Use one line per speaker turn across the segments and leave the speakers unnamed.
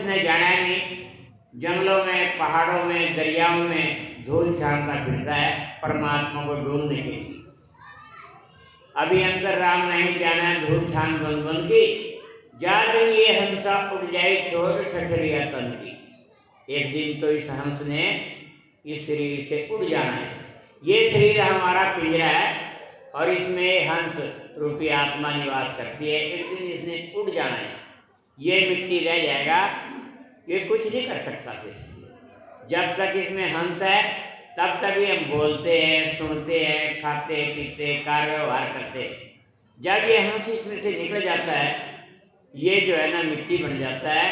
इसने जाना नहीं। जंगलों में, पहाड़ों में, दरियाओं में धूल छानता फिरता है परमात्मा को ढूंढने के लिए। अभी अंतर राम नहीं जाना धूल छान बन बन की, जा दिन ये हंसा उड़ जाए छोड़ ठठरिया तन की। एक दिन तो इस हंस ने इस शरीर से उड़ जाना है। ये शरीर हमारा पिंजरा है और इसमें हंस रूपी आत्मा निवास करती है। एक दिन इसने उड़ जाना है, ये मिट्टी रह जाएगा, ये कुछ नहीं कर सकता। फिर जब तक इसमें हंस है तब तक भी हम बोलते हैं, सुनते हैं, खाते पीते, कार्य व्यवहार करते हैं। जब ये हंस इसमें से निकल जाता है, ये जो है ना मिट्टी बन जाता है,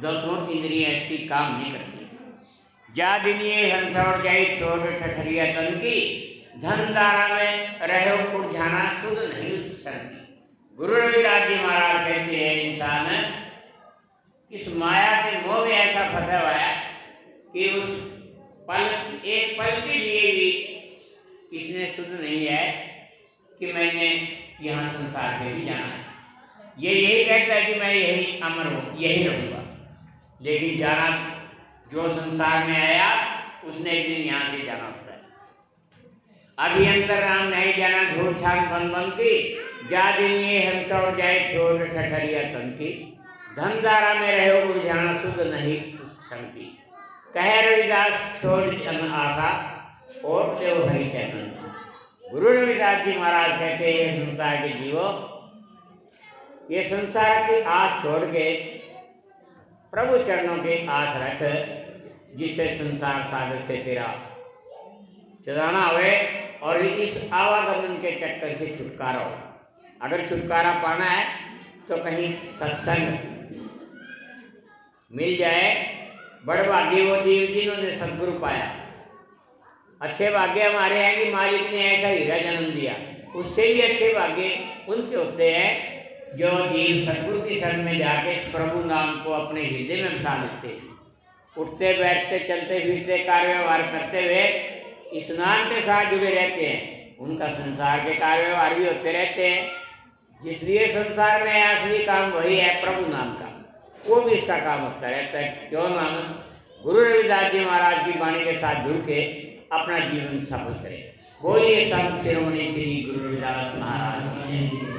दसों इंद्रियां इसकी काम नहीं करती। जा दिन ये हंस उड़ जाए छोड़ ठठरिया तन की, धन धारा में रहो उलझाना सुध नहीं सरती। गुरु रविदास जी महाराज कहते हैं इंसान इस माया के मोह में ऐसा फंसा हुआ है कि उस पल, एक पल के लिए भी इसने सुध नहीं है कि मैंने यहाँ संसार से भी जाना है। ये यही कहता है कि मैं यही अमर हूँ, यही रहूँगा, लेकिन जाना जो संसार में आया उसने एक दिन यहाँ से जाना होता है। अभी अंतर राम नहीं जाना धूल छान बन बन की, जा दिन ये हंसा उड़ जाए छोड़ ठठरिया तन की, धन धारा में रहो उलझाना सुध नहीं शंकी। कहे रविदास छोड़ आशा और देव हरि चैतन। गुरु रविदास जी महाराज कहते हैं संसार के जीवो, ये संसार की आस छोड़ के प्रभु चरणों की आस रख, जिससे संसार सागर से तेरा चलाना हुए और इस आवागमन के चक्कर से छुटकारा हो। अगर छुटकारा पाना है तो कहीं सत्संग मिल जाए। बड़े भाग्य वो जीव जिन्होंने सदगुरु पाया। अच्छे भाग्य हमारे हैं कि मालिक ने ऐसा हीरा जन्म दिया। उससे भी अच्छे भाग्य उनके होते हैं जो जीव सदगुरु की शरण में जाके प्रभु नाम को अपने हृदय में बसा लेते हैं। उठते बैठते चलते फिरते कार्य व्यवहार करते हुए स्नान के साथ जुड़े रहते हैं। उनका संसार के कार्य व्यवहार भी होते रहते हैं। जिसलिए संसार में असली काम वही है प्रभु नाम का, वो भी इसका काम होता रहता है। क्यों नाम? गुरु रविदास जी महाराज की वाणी के साथ जुड़ के अपना जीवन सफल करें। बोलिए संत शिरोमणि श्री गुरु रविदास महाराज की।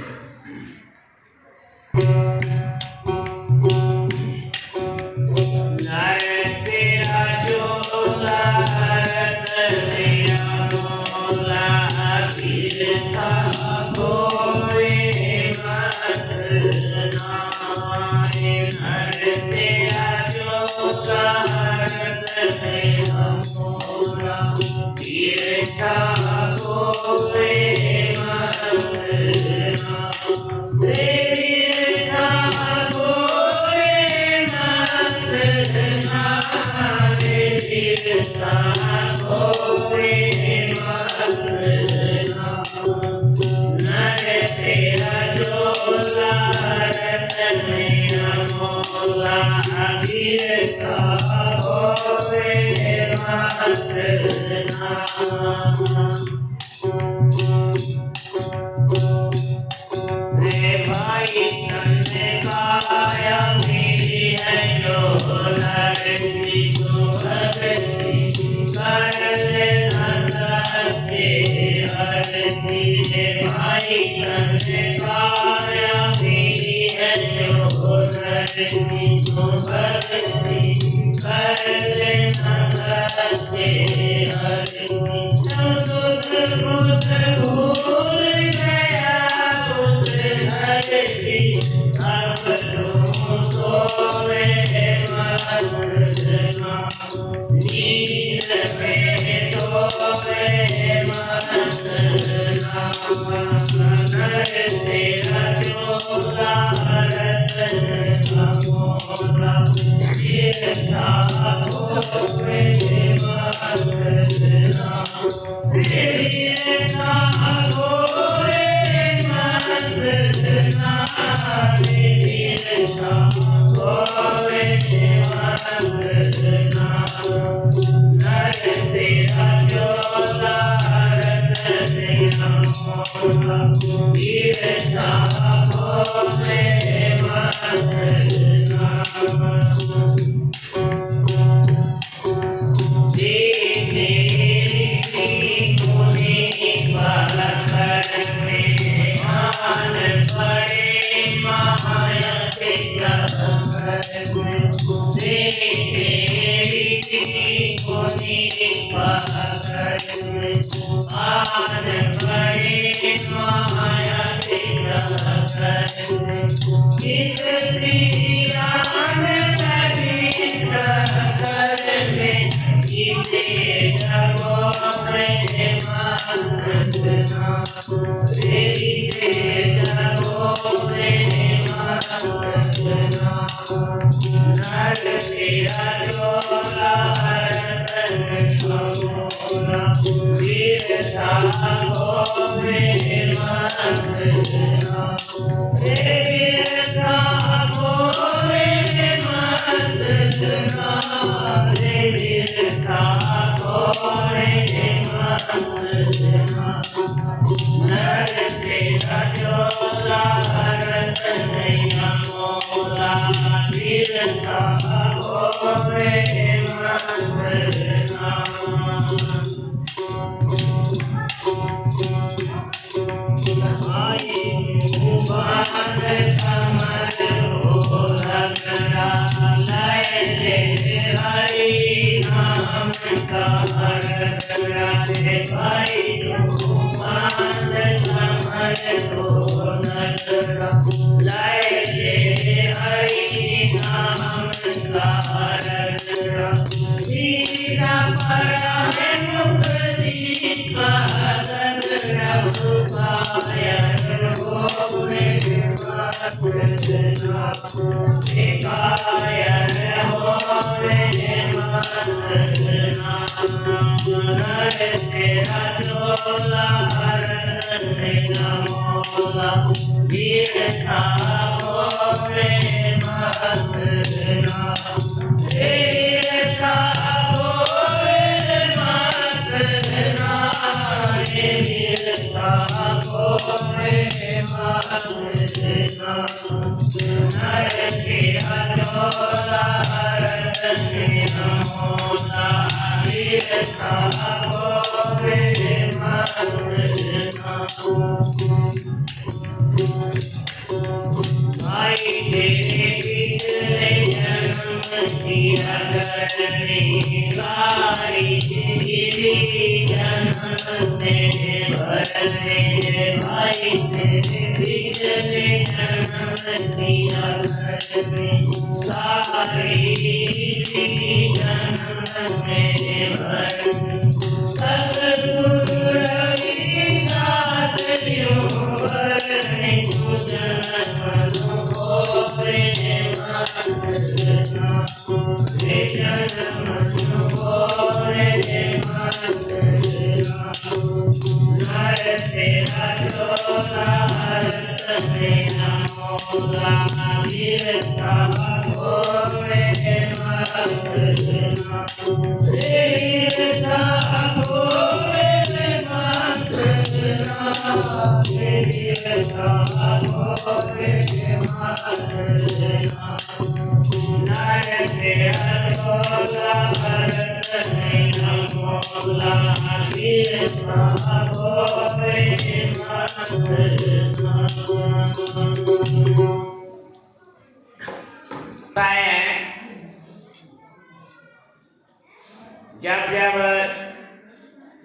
जब जब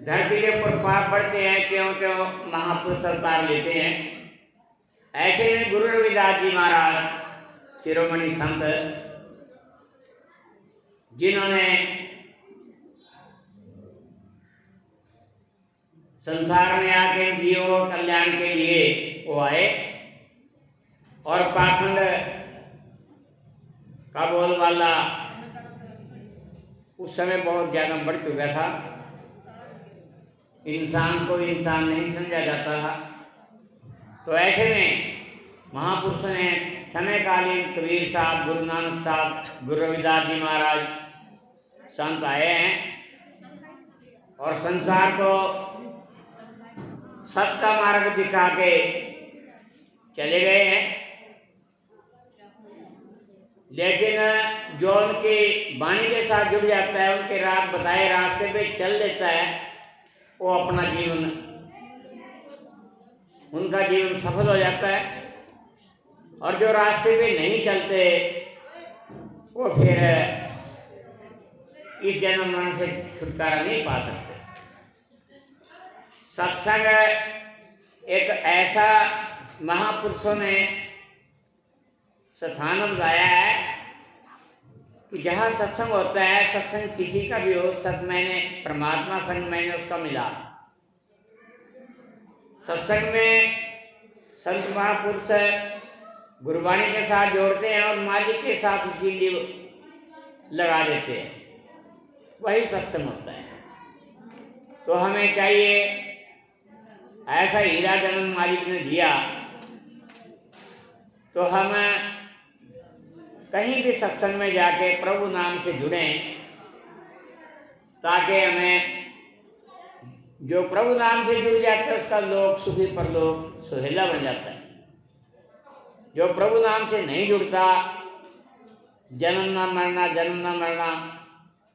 धरती के ऊपर पाप बढ़ते हैं त्यों त्यों महापुरुष अवतार लेते हैं। ऐसे में गुरु रविदास जी महाराज शिरोमणि संत, जिन्होंने संसार में आके जीवों कल्याण के लिए वो आए और पाखंड का बोलबाला उस समय बहुत ज्यादा बढ़ चुका था। इंसान को इंसान नहीं समझा जाता था। तो ऐसे में महापुरुषों ने समयकालीन कबीर साहब, गुरु नानक साहब, गुरु रविदास जी महाराज संत आए हैं और संसार को सत्य का मार्ग दिखा के चले गए हैं। लेकिन जो उनकी वाणी के साथ जुड़ जाता है, उनके रात बताए रास्ते पे चल देता है, वो अपना जीवन, उनका जीवन सफल हो जाता है। और जो रास्ते पे नहीं चलते वो फिर इस जन्म मरण से छुटकारा नहीं पा सकते। सत्संग एक ऐसा महापुरुषों ने स्थान बताया है कि जहाँ सत्संग होता है, सत्संग किसी का भी हो, सत मैंने परमात्मा संग मैंने उसका मिला। सत्संग में संत महापुरुष गुरुवाणी के साथ जोड़ते हैं और मालिक के साथ उसकी लिए लगा देते हैं, वही सत्संग होता है। तो हमें चाहिए, ऐसा हीरा जन्म मालिक ने दिया, तो हम कहीं भी सत्संग में जाके प्रभु नाम से जुड़ें, ताकि हमें जो प्रभु नाम से जुड़ जाता है उसका लोक सुखी परलोक सुहेला बन जाता है। जो प्रभु नाम से नहीं जुड़ता, जन्म ना मरना, जन्म ना मरना,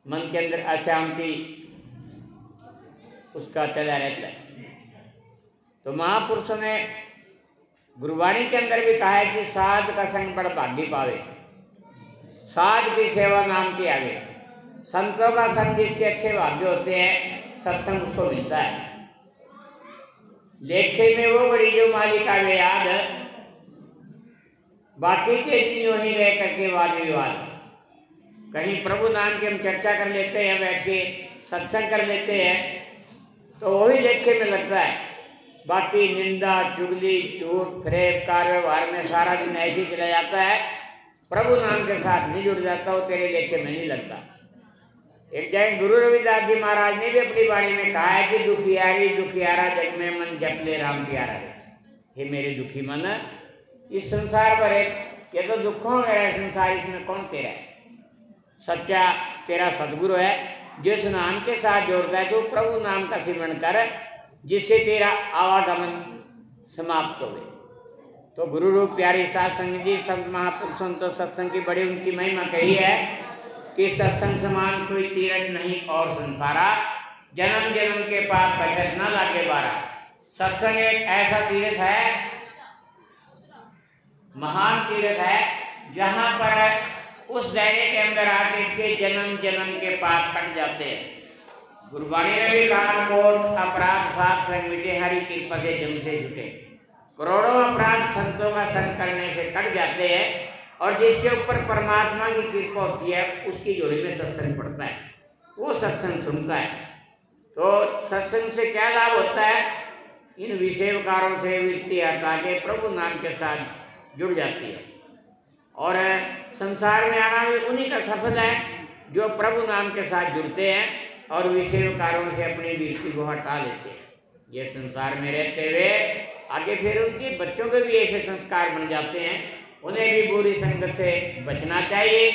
मन के अंदर अशांति उसका चला रहता है। तो महापुरुषों ने गुरुवाणी के अंदर भी कहा है कि साध का संग बड़ भाग्य पावे, साध की सेवा नाम के आगे। संतों का संग जिसके अच्छे भाग्य होते हैं, सत्संग उसको मिलता है। लेखे में वो बड़ी जो मालिक आवे याद, बाकी के दिन यूं ही रह करके वाद विवाद। कहीं प्रभु नाम की हम चर्चा कर लेते हैं, बैठ के सत्संग कर लेते हैं, तो वही लेखे में लगता है। बाकी निंदा चुगली झूठ फरेब कार व्यवहार में सारा दिन ऐसे ही चला जाता है, प्रभु नाम के साथ नहीं जुड़ जाता, वो तेरे लेखे में नहीं लगता। एक जैन गुरु रविदास जी महाराज ने भी अपनी वाणी में कहा है कि दुखियारी दुखियारा जग में मन जप ले राम प्यारा रे। हे मेरे दुखी मन, इस संसार पर ये तो दुखों में है संसार, इसमें कौन तेरा है? सच्चा तेरा सदगुरु है, जिस नाम के साथ जोड़ता है, तो प्रभु नाम का सिमरण कर, जिससे तेरा आवागमन समाप्त हो गए। तो गुरु रूप प्यारी साध संग जी संत महापुरुषों तो सत्संग की बड़ी उनकी महिमा कही है कि सत्संग समान कोई तीरथ नहीं और संसारा, जन्म जन्म के पाप कटत न लागे बारा। सत्संग एक ऐसा तीर्थ है, महान तीर्थ है, जहाँ पर उस दायरे के अंदर आके इसके जन्म जन्म के पाप कट जाते हैं। गुरुवाणी ने भी कहा, कोट अपराध साथ संग मिटे, हरि कृपा से जम से जुटे। करोड़ों अपराध संतों का संग करने से कट जाते हैं, और जिसके ऊपर परमात्मा की कृपा होती है उसकी जोड़ी में सत्संग पड़ता है, वो सत्संग सुनता है। तो सत्संग से क्या लाभ होता है? इन विषय विकारों से वृत्ति हटा के प्रभु नाम के साथ जुड़ जाती है। और संसार में आना भी उन्हीं का सफल है जो प्रभु नाम के साथ जुड़ते हैं और विषय विकारों से अपनी वृत्ति को हटा लेते हैं। ये संसार में रहते हुए आगे फिर उनके बच्चों के भी ऐसे संस्कार बन जाते हैं, उन्हें भी बुरी संगत से बचना चाहिए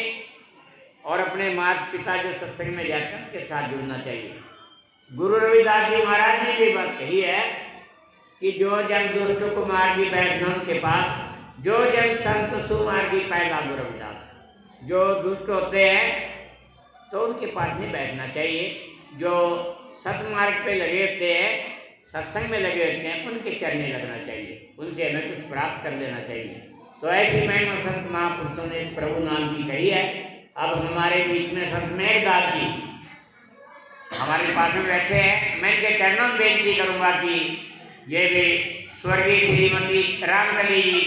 और अपने माता पिता जो सत्संग में जाते हैं उनके साथ जुड़ना चाहिए। गुरु रविदास जी महाराज ने भी बात कही है कि जो जन दुष्ट कुमार की बैठना उनके पास, जो जन संत सुमार्गी पाएगा। गुरु रविदास जो दुष्ट होते हैं तो उनके पास नहीं बैठना चाहिए, जो सतमार्ग पे लगे होते हैं, सत्संग में लगे होते हैं, उनके चरणे लगना चाहिए, उनसे हमें कुछ प्राप्त कर लेना चाहिए। तो ऐसी महिमा संत महापुरुषों ने इस प्रभु नाम की कही है। अब हमारे बीच में संत मेघदास जी हमारे पास में बैठे हैं। मैं इनके चरणों में बेनती करूंगा कि ये भी स्वर्गीय श्रीमती रामकली जी